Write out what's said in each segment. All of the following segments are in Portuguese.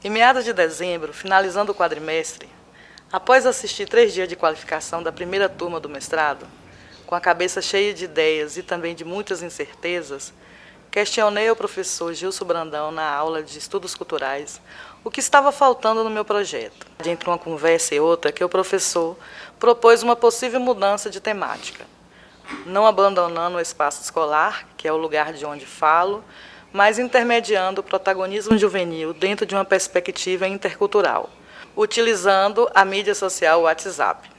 Em meados de dezembro, finalizando o quadrimestre, após assistir 3 dias de qualificação da primeira turma do mestrado, com a cabeça cheia de ideias e também de muitas incertezas, questionei ao professor Gilson Brandão na aula de Estudos Culturais o que estava faltando no meu projeto. Entre uma conversa e outra, que o professor propôs uma possível mudança de temática, não abandonando o espaço escolar, que é o lugar de onde falo, mas intermediando o protagonismo juvenil dentro de uma perspectiva intercultural, utilizando a mídia social WhatsApp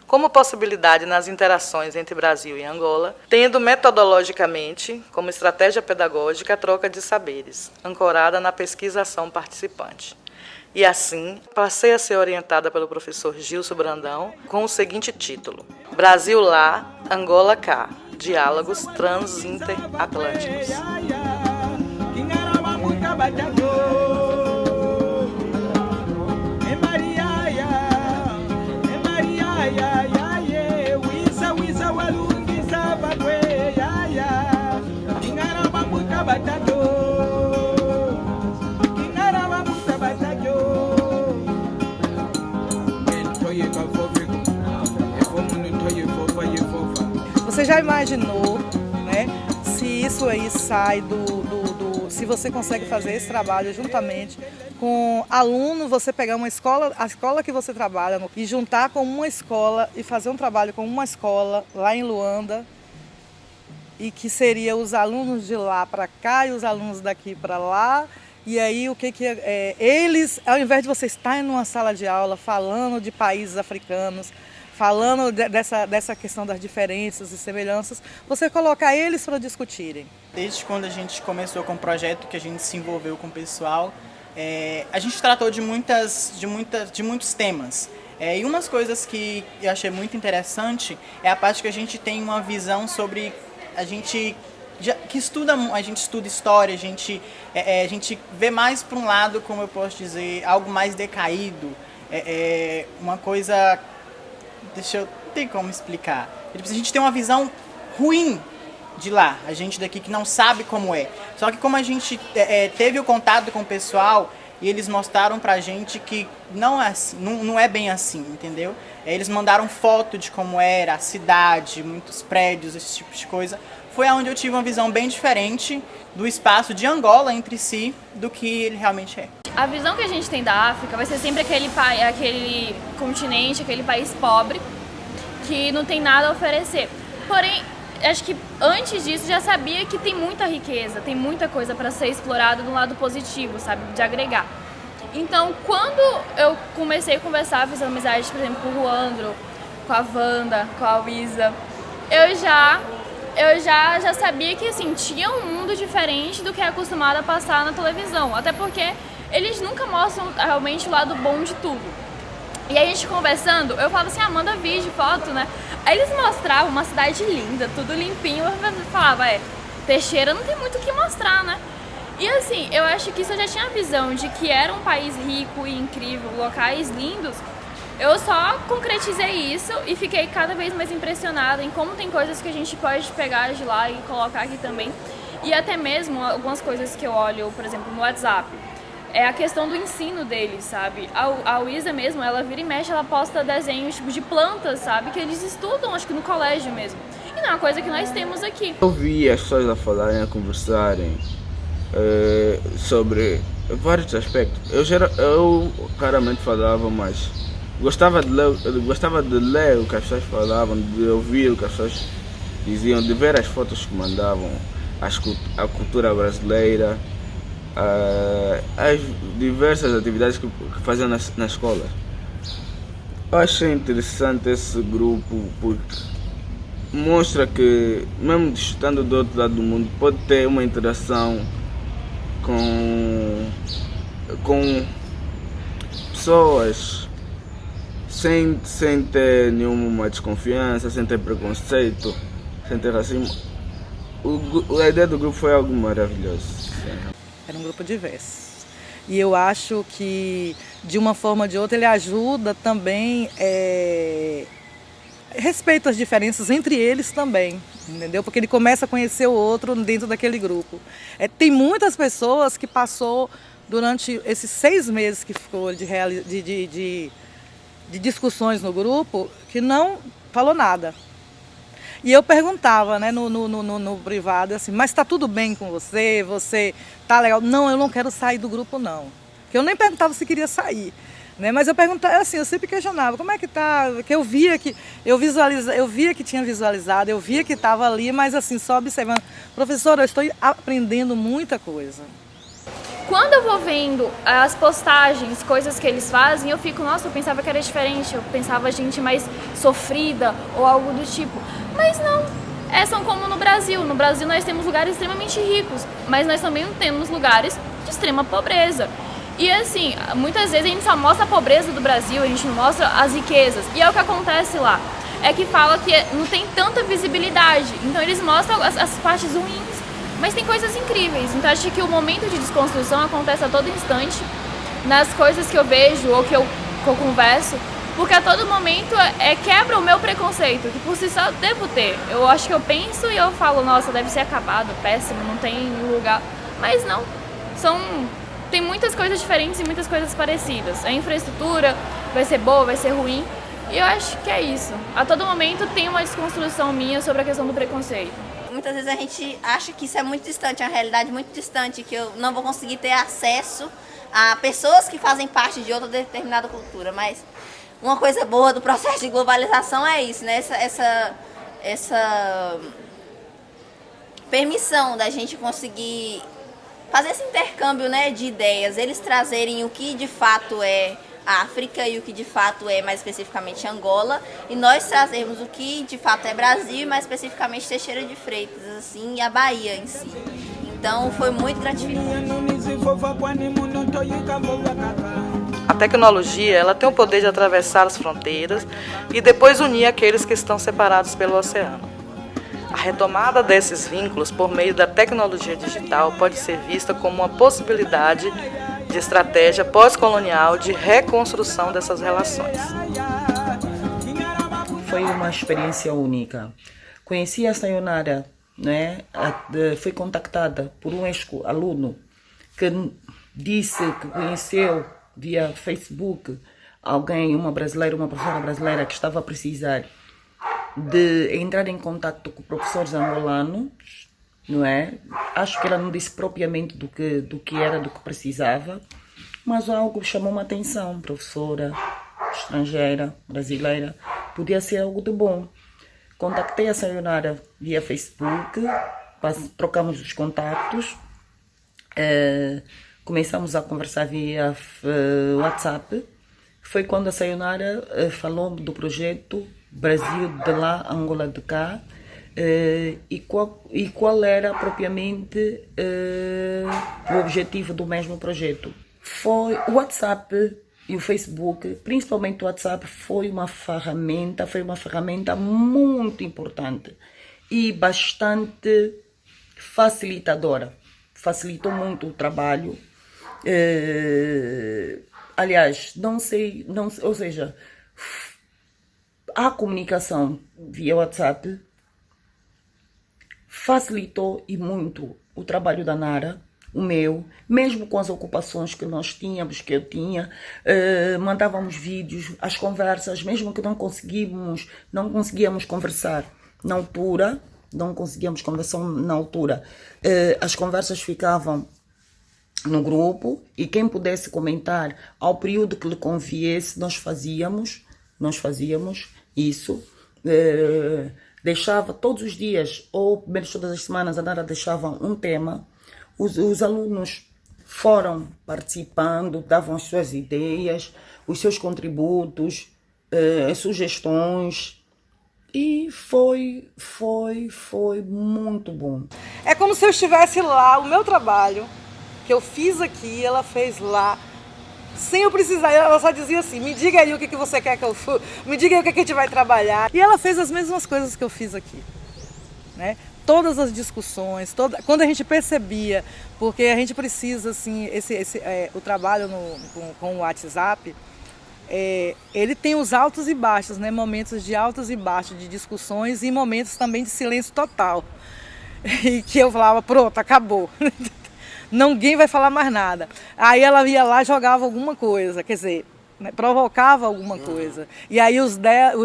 como possibilidade nas interações entre Brasil e Angola, tendo metodologicamente como estratégia pedagógica a troca de saberes, ancorada na pesquisação participante. E assim, passei a ser orientada pelo professor Gilson Brandão com o seguinte título: Brasil lá, Angola cá, diálogos transinter-atlânticos. Você já imaginou, né, se isso aí sai se você consegue fazer esse trabalho juntamente com aluno, você pegar uma escola, a escola que você trabalha, e juntar com uma escola e fazer um trabalho com uma escola lá em Luanda, e que seria os alunos de lá para cá e os alunos daqui para lá. E aí eles, ao invés de você estar em uma sala de aula falando de países africanos, falando dessa questão das diferenças e semelhanças, você colocar eles para discutirem. Desde quando a gente começou com o projeto, que a gente se envolveu com o pessoal, a gente tratou de muitos temas. E umas coisas que eu achei muito interessante é a parte que a gente tem uma visão sobre a gente estuda história, a gente vê mais para um lado, como eu posso dizer, algo mais decaído, uma coisa, não tem como explicar. A gente tem uma visão ruim de lá, a gente daqui que não sabe como é. Só que como a gente teve o contato com o pessoal e eles mostraram pra gente que não é assim, não é bem assim, entendeu? Eles mandaram foto de como era a cidade, muitos prédios, esse tipo de coisa. Foi onde eu tive uma visão bem diferente do espaço de Angola entre si do que ele realmente é. A visão que a gente tem da África vai ser sempre aquele continente, aquele país pobre, que não tem nada a oferecer. Porém, acho que antes disso já sabia que tem muita riqueza, tem muita coisa para ser explorada do lado positivo, sabe, de agregar. Então, quando eu comecei a conversar, fiz amizade, por exemplo, com o Ruandro, com a Wanda, com a Luísa, eu já sabia que assim, tinha um mundo diferente do que é acostumado a passar na televisão, até porque eles nunca mostram realmente o lado bom de tudo. E aí a gente conversando, eu falava assim, manda vídeo, foto, né? Aí eles mostravam uma cidade linda, tudo limpinho, eu falava, Teixeira não tem muito o que mostrar, né? E assim, eu acho que isso eu já tinha a visão de que era um país rico e incrível, locais lindos. Eu só concretizei isso e fiquei cada vez mais impressionada em como tem coisas que a gente pode pegar de lá e colocar aqui também. E até mesmo algumas coisas que eu olho, por exemplo, no WhatsApp. É a questão do ensino deles, sabe? A Luísa mesmo, ela vira e mexe, ela posta desenhos tipo de plantas, sabe? Que eles estudam, acho que no colégio mesmo. E não é uma coisa que nós temos aqui. Eu vi as pessoas a falarem, a conversarem sobre vários aspectos. Eu claramente falava, mas gostava de ler o que as pessoas falavam, de ouvir o que as pessoas diziam, de ver as fotos que mandavam, a cultura brasileira, as diversas atividades que faziam na escola. Eu achei interessante esse grupo porque mostra que, mesmo estando do outro lado do mundo, pode ter uma interação com pessoas sem ter nenhuma desconfiança, sem ter preconceito, sem ter racismo. A ideia do grupo foi algo maravilhoso. Era um grupo diverso. E eu acho que, de uma forma ou de outra, ele ajuda também, respeita as diferenças entre eles também, entendeu? Porque ele começa a conhecer o outro dentro daquele grupo. Tem muitas pessoas que passou durante esses 6 meses que ficou de discussões no grupo, que não falou nada. E eu perguntava, né, no privado, assim, mas está tudo bem com você? Você tá legal? Não, eu não quero sair do grupo, não. Porque eu nem perguntava se queria sair. Né? Mas eu perguntava, assim, eu sempre questionava, como é que tá? Que eu via que tinha visualizado, eu via que estava ali, mas assim, só observando. Professora, eu estou aprendendo muita coisa. Quando eu vou vendo as postagens, coisas que eles fazem, eu fico, nossa, eu pensava que era diferente, eu pensava gente mais sofrida ou algo do tipo. Mas não, são como no Brasil. No Brasil nós temos lugares extremamente ricos, mas nós também temos lugares de extrema pobreza. E assim, muitas vezes a gente só mostra a pobreza do Brasil, a gente não mostra as riquezas. E é o que acontece lá. É que fala que não tem tanta visibilidade. Então eles mostram as partes ruins, mas tem coisas incríveis. Então acho que o momento de desconstrução acontece a todo instante, nas coisas que eu vejo ou que eu converso, porque a todo momento quebra o meu preconceito, que por si só eu devo ter. Eu acho que eu penso e eu falo, nossa, deve ser acabado, péssimo, não tem lugar. Mas não, tem muitas coisas diferentes e muitas coisas parecidas. A infraestrutura vai ser boa, vai ser ruim, e eu acho que é isso. A todo momento tem uma desconstrução minha sobre a questão do preconceito. Muitas vezes a gente acha que isso é muito distante, é uma realidade muito distante, que eu não vou conseguir ter acesso a pessoas que fazem parte de outra determinada cultura, mas uma coisa boa do processo de globalização é isso, né? Essa permissão da gente conseguir fazer esse intercâmbio, né, de ideias, eles trazerem o que de fato é África e o que de fato é mais especificamente Angola, e nós trazermos o que de fato é Brasil e mais especificamente Teixeira de Freitas, assim, e a Bahia em si. Então foi muito gratificante. A tecnologia, ela tem o poder de atravessar as fronteiras e depois unir aqueles que estão separados pelo oceano. A retomada desses vínculos por meio da tecnologia digital pode ser vista como uma possibilidade de estratégia pós-colonial de reconstrução dessas relações. Foi uma experiência única. Conheci a Sayonara, né? Fui contactada por um ex-aluno que disse que conheceu via Facebook alguém, uma professora brasileira que estava a precisar de entrar em contato com professores angolanos, não é? Acho que ela não disse propriamente do que era, do que precisava, mas algo chamou-me a atenção. Professora estrangeira, brasileira, podia ser algo de bom. Contactei a Sayonara via Facebook, trocamos os contatos, começamos a conversar via WhatsApp. Foi quando a Sayonara falou do projeto Brasil de lá, Angola de cá, e qual era propriamente o objetivo do mesmo projeto. Foi o WhatsApp e o Facebook, principalmente o WhatsApp, foi uma ferramenta muito importante e bastante facilitadora. Facilitou muito o trabalho. Aliás, ou seja, a comunicação via WhatsApp facilitou e muito o trabalho da Nara, o meu, mesmo com as ocupações que nós tínhamos, que eu tinha, mandávamos vídeos, as conversas, mesmo que não conseguíamos conversar na altura, as conversas ficavam no grupo e quem pudesse comentar ao período que lhe conviesse, nós fazíamos isso. Deixava todos os dias, ou pelo menos todas as semanas, a Nara deixava um tema. Os alunos foram participando, davam as suas ideias, os seus contributos, as sugestões, e foi muito bom. É como se eu estivesse lá, o meu trabalho que eu fiz aqui, ela fez lá, sem eu precisar. Ela só dizia assim, me diga aí o que você quer que eu faça, me diga aí o que a gente vai trabalhar. E ela fez as mesmas coisas que eu fiz aqui, né? Todas as discussões, quando a gente percebia, porque a gente precisa, assim, o trabalho com o WhatsApp, ele tem os altos e baixos, né? Momentos de altos e baixos, de discussões e momentos também de silêncio total. E que eu falava, pronto, acabou. ninguém vai falar mais nada. Aí ela ia lá e jogava alguma coisa, quer dizer, né, provocava alguma coisa. E aí os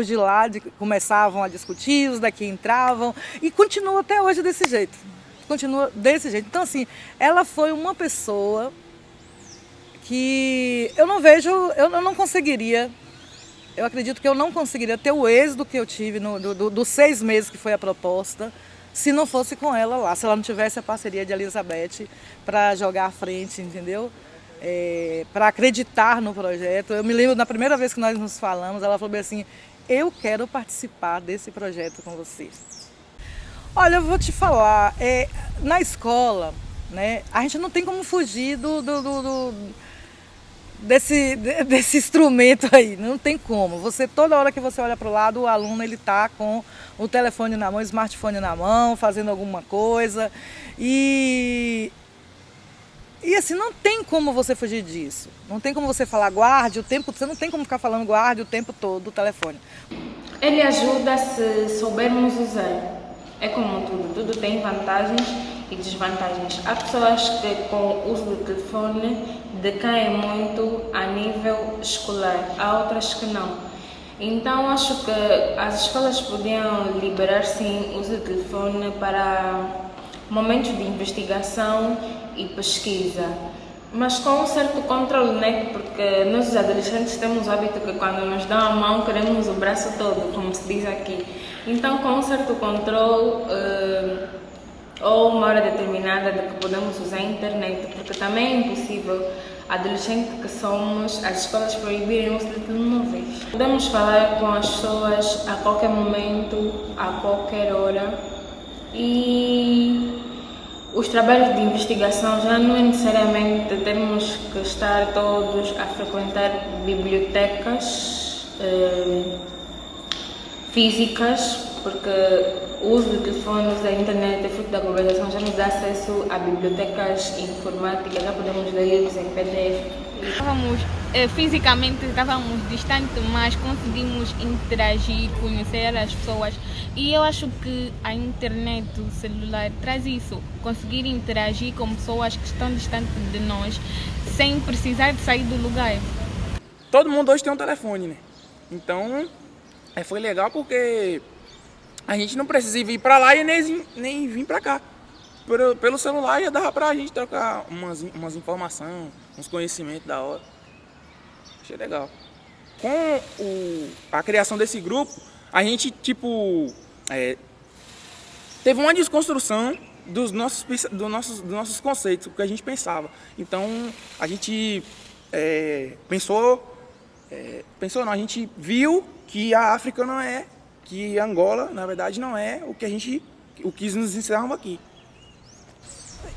de lá começavam a discutir, os daqui entravam, e continua até hoje desse jeito. Continua desse jeito. Então, assim, ela foi uma pessoa que eu não vejo, eu não conseguiria, eu acredito que eu não conseguiria ter o êxito que eu tive dos 6 meses que foi a proposta, se não fosse com ela lá, se ela não tivesse a parceria de Elizabeth para jogar à frente, entendeu? Para acreditar no projeto. Eu me lembro, na primeira vez que nós nos falamos, ela falou assim, eu quero participar desse projeto com você. Olha, eu vou te falar, na escola, né, a gente não tem como fugir desse instrumento aí, não tem como. Você, toda hora que você olha para o lado, o aluno ele está com o telefone na mão, o smartphone na mão, fazendo alguma coisa. E assim, não tem como você fugir disso. Não tem como você falar guarde o tempo, você não tem como ficar falando guarde o tempo todo do telefone. Ele ajuda se soubermos usar. É como tudo tem vantagens e desvantagens. Há pessoas que com o uso do telefone decaem muito a nível escolar, há outras que não. Então acho que as escolas podiam liberar sim o uso do telefone para momentos de investigação e pesquisa, mas com um certo controle, né? Porque nós os adolescentes temos o hábito que quando nos dão a mão queremos o braço todo, como se diz aqui. Então com um certo controle ou uma hora determinada de que podemos usar a internet, porque também é impossível, adolescente que somos, as escolas proibirem o uso de telemóveis. Podemos falar com as pessoas a qualquer momento, a qualquer hora, e os trabalhos de investigação já não é necessariamente termos que estar todos a frequentar bibliotecas físicas, porque o uso do telefone, o uso da internet, fruto da globalização, já nos dá acesso a bibliotecas informáticas, já podemos ler livros em PDF. Fisicamente estávamos distantes, mas conseguimos interagir, conhecer as pessoas, e eu acho que a internet, o celular traz isso, conseguir interagir com pessoas que estão distantes de nós sem precisar de sair do lugar. Todo mundo hoje tem um telefone, né? Então foi legal porque a gente não precisa ir para lá e nem vir para cá. Pelo celular já dava pra gente trocar umas informações, uns conhecimentos da hora. Achei legal. Com a criação desse grupo, a gente teve uma desconstrução dos nossos conceitos, o que a gente pensava. Então a gente a gente viu que a África não é, que Angola, na verdade, não é o que nos ensinavam aqui.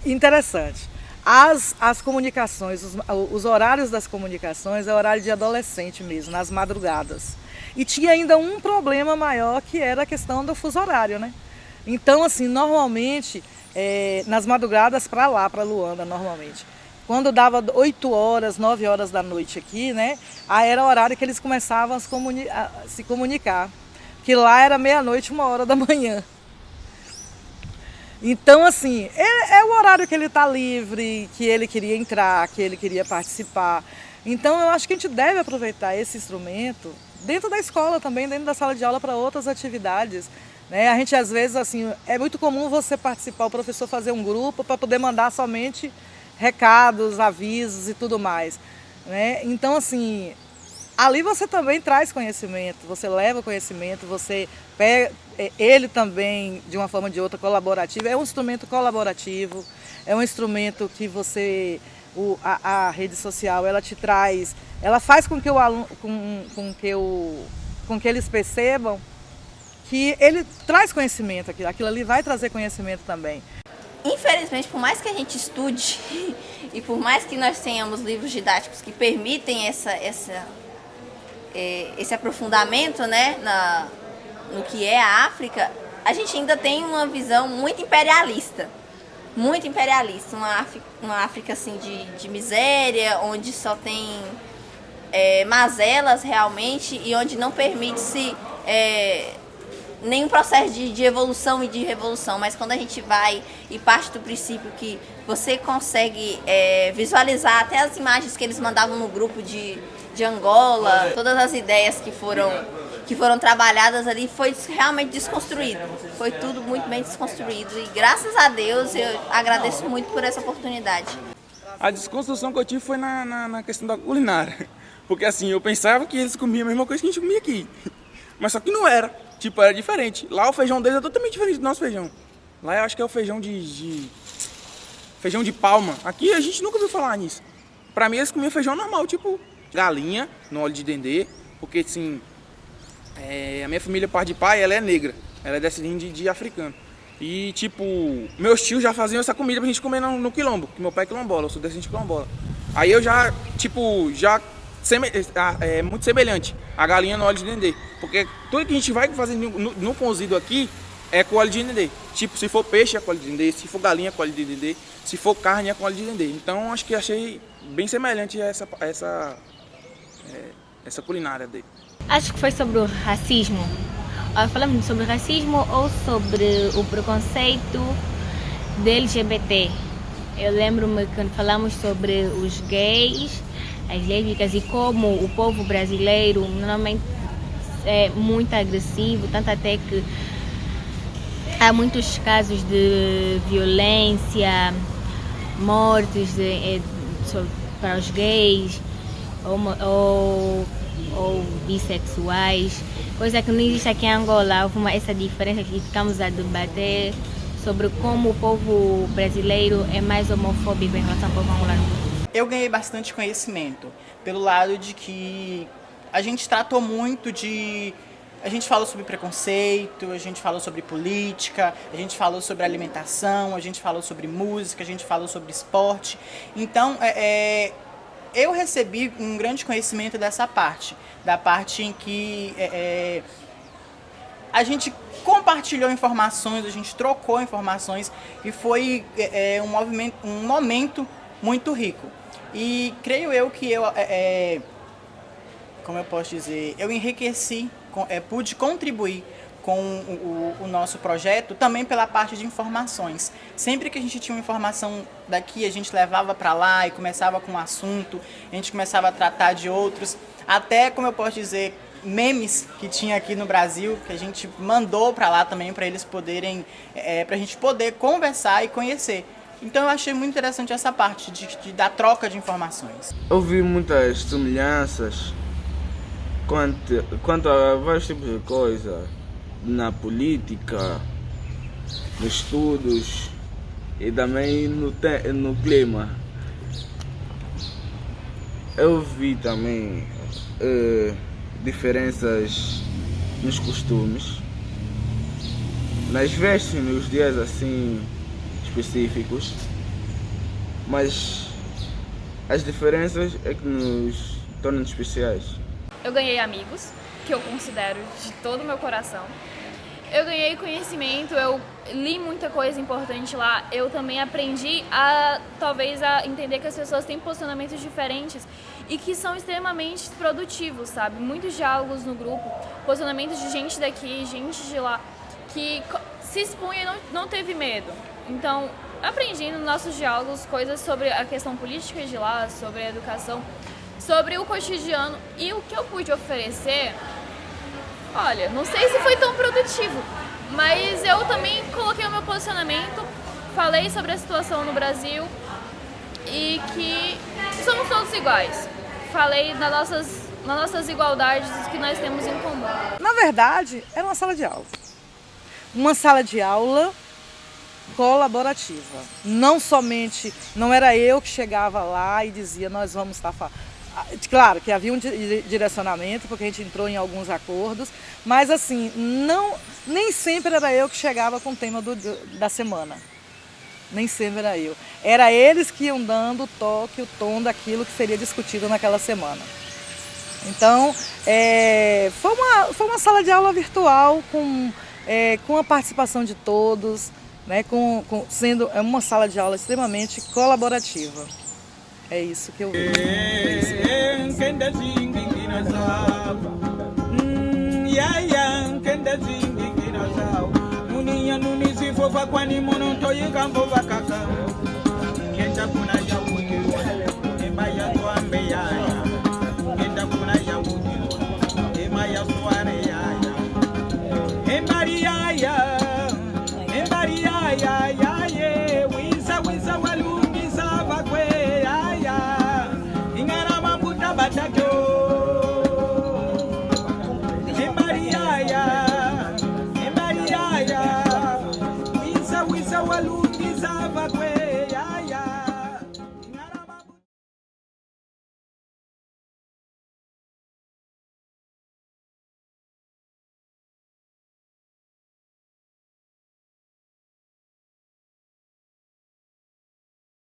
Interessante. As comunicações, os horários das comunicações é horário de adolescente mesmo, nas madrugadas. E tinha ainda um problema maior, que era a questão do fuso horário, né? Então, assim, normalmente, nas madrugadas para lá, para Luanda, normalmente. Quando dava 8 horas, 9 horas da noite aqui, né? Aí era o horário que eles começavam a se comunicar. Que lá era meia-noite, 1h da manhã. Então, assim, é o horário que ele está livre, que ele queria entrar, que ele queria participar. Então, eu acho que a gente deve aproveitar esse instrumento dentro da escola também, dentro da sala de aula, para outras atividades, né? A gente, às vezes, assim, é muito comum você participar, o professor fazer um grupo para poder mandar somente recados, avisos e tudo mais, né? Então, assim, ali você também traz conhecimento, você leva conhecimento, você pega ele também, de uma forma ou de outra, colaborativa. É um instrumento colaborativo, é um instrumento que você, a rede social, ela te traz, ela faz com que o aluno, com que eles percebam que ele traz conhecimento, aquilo ali vai trazer conhecimento também. Infelizmente, por mais que a gente estude e por mais que nós tenhamos livros didáticos que permitem esse aprofundamento, né, no que é a África, a gente ainda tem uma visão muito imperialista. Muito imperialista. Uma África assim, de miséria, onde só tem mazelas realmente e onde não permite-se nenhum processo de evolução e de revolução, mas quando a gente vai e parte do princípio que você consegue visualizar até as imagens que eles mandavam no grupo de Angola, todas as ideias que foram trabalhadas ali, foi realmente desconstruído. Foi tudo muito bem desconstruído e graças a Deus eu agradeço muito por essa oportunidade. A desconstrução que eu tive foi na questão da culinária. Porque assim, eu pensava que eles comiam a mesma coisa que a gente comia aqui. Mas só que não era. Tipo, era diferente. Lá o feijão deles é totalmente diferente do nosso feijão. Lá eu acho que é o feijão feijão de palma. Aqui a gente nunca ouviu falar nisso. Pra mim eles comiam feijão normal, tipo galinha no óleo de dendê. Porque assim, a minha família, par de pai, ela é negra. Ela é descendente de africano. E tipo, meus tios já faziam essa comida pra gente comer no quilombo. Que meu pai é quilombola, eu sou descendente de quilombola. Aí eu já, tipo, é muito semelhante a galinha no óleo de dendê. Porque tudo que a gente vai fazer no cozido aqui é com óleo de dendê. Tipo, se for peixe é com óleo de dendê, se for galinha é com óleo de dendê, se for carne é com óleo de dendê. Então acho que achei bem semelhante a essa culinária dele. Acho que foi sobre o racismo. Falamos sobre racismo ou sobre o preconceito de LGBT. Eu lembro-me quando falamos sobre os gays, as lésbicas e como o povo brasileiro normalmente é muito agressivo, tanto até que há muitos casos de violência, mortes para os gays ou bissexuais, coisa que não existe aqui em Angola. Houve essa diferença que ficamos a debater sobre como o povo brasileiro é mais homofóbico em relação ao povo angolano. Eu ganhei bastante conhecimento pelo lado de que a gente tratou muito de... A gente falou sobre preconceito, a gente falou sobre política, a gente falou sobre alimentação, a gente falou sobre música, a gente falou sobre esporte. Então, eu recebi um grande conhecimento dessa parte, da parte em que a gente compartilhou informações, a gente trocou informações e foi um momento muito rico. E creio eu que como eu posso dizer, eu enriqueci, pude contribuir com o nosso projeto também pela parte de informações. Sempre que a gente tinha uma informação daqui, a gente levava para lá e começava com um assunto, a gente começava a tratar de outros, até, como eu posso dizer, memes que tinha aqui no Brasil, que a gente mandou para lá também para eles poderem, para a gente poder conversar e conhecer. Então eu achei muito interessante essa parte da troca de informações. Eu vi muitas semelhanças quanto a vários tipos de coisa, na política, nos estudos e também no clima. Eu vi também diferenças nos costumes, nas vestes, nos dias assim específicos, mas as diferenças é que nos tornam especiais. Eu ganhei amigos, que eu considero de todo o meu coração. Eu ganhei conhecimento, eu li muita coisa importante lá. Eu também aprendi talvez a entender que as pessoas têm posicionamentos diferentes e que são extremamente produtivos, sabe? Muitos diálogos no grupo, posicionamentos de gente daqui, gente de lá, que se expunha e não teve medo. Então, aprendi nos nossos diálogos coisas sobre a questão política de lá, sobre a educação, sobre o cotidiano, e o que eu pude oferecer, olha, não sei se foi tão produtivo, mas eu também coloquei o meu posicionamento, falei sobre a situação no Brasil e que somos todos iguais. Falei nas nossas igualdades que nós temos em comum. Na verdade, era uma sala de aula. Uma sala de aula colaborativa. Não era eu que chegava lá e dizia, nós vamos estar falando. Claro que havia um direcionamento, porque a gente entrou em alguns acordos, mas assim, nem sempre era eu que chegava com o tema da semana. Nem sempre era eu. Era eles que iam dando o toque, o tom daquilo que seria discutido naquela semana. Então, foi uma sala de aula virtual com a participação de todos, né, sendo uma sala de aula extremamente colaborativa. É isso que eu vi. Vova kwani mono toyi kambo vakaka. Kenta kuna jawa.